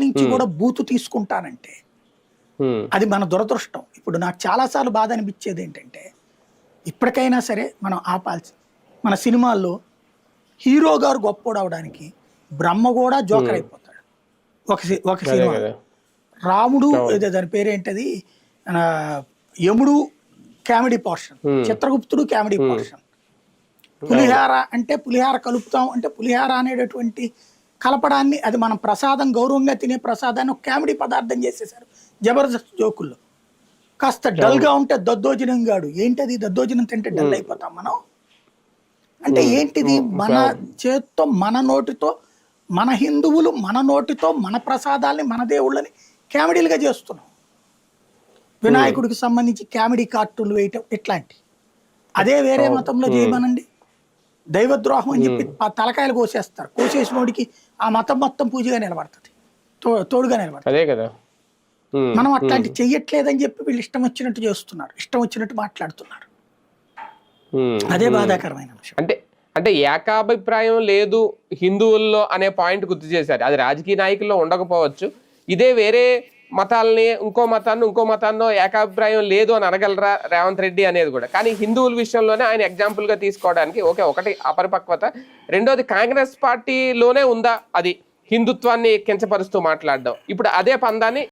నుంచి కూడా బూతు తీసుకుంటానంటే అది మన దురదృష్టం. ఇప్పుడు నాకు చాలాసార్లు బాధ అనిపించేది ఏంటంటే, ఇప్పటికైనా సరే మనం ఆపాల్సి, మన సినిమాల్లో హీరో గారు గొప్పోడు అవడానికి బ్రహ్మ కూడా జోకర్ అయిపోతాడు. ఒక సినిమా రాముడు ఏదో దాని పేరేంటది, యముడు కామెడీ పోర్షన్, చిత్రగుప్తుడు కామెడీ పోర్షన్, పులిహార అంటే పులిహార కలుపుతాం అంటే పులిహార అనేటటువంటి కలపడాన్ని, అది మనం ప్రసాదం గౌరవంగా తినే ప్రసాదాన్ని ఒక కామెడీ పదార్థం చేసేసారు జబర్దస్త్ జోకుల్లో. కాస్త డల్గా ఉంటే దద్దోజనం గాడు, ఏంటది దద్దోజనం తింటే డల్ అయిపోతాం మనం అంటే ఏంటిది? మన చేత్తో మన నోటితో మన హిందువులు మన నోటితో మన ప్రసాదాల్ని మన దేవుళ్ళని కామెడీలుగా చేస్తున్నాం. వినాయకుడికి సంబంధించి కామెడీ కార్టూన్లు వేయటం ఇట్లాంటి. అదే వేరే మతంలో చేయమనండి, దైవద్రోహం అని చెప్పి తలకాయలు కోసేస్తారు. కోసేసినోడికి ఆ మతం మొత్తం పూజగా నిలబడుతుంది, తోడుగా నిలబడుతుంది. అదే కదా, మనం అట్లాంటి చెయ్యట్లేదని చెప్పి వీళ్ళు ఇష్టం వచ్చినట్టు చేస్తున్నారు, ఇష్టం వచ్చినట్టు మాట్లాడుతున్నారు. అదే బాధాకరమైన అంశం. అంటే ఏకాభిప్రాయం లేదు హిందువుల్లో అనే పాయింట్ గుర్తు చేశారు. అది రాజకీయ నాయకుల్లో ఉండకపోవచ్చు. ఇదే వేరే మతాలని ఇంకో మతాన్నో ఏకాభిప్రాయం లేదు అని అనగలరా రేవంత్ రెడ్డి అనేది కూడా. కానీ హిందువుల విషయంలోనే ఆయన ఎగ్జాంపుల్గా తీసుకోవడానికి ఒకటి అపరిపక్వత, రెండోది కాంగ్రెస్ పార్టీలోనే ఉందా అది హిందుత్వాన్ని కించపరుస్తూ మాట్లాడడం. ఇప్పుడు అదే పందాన్ని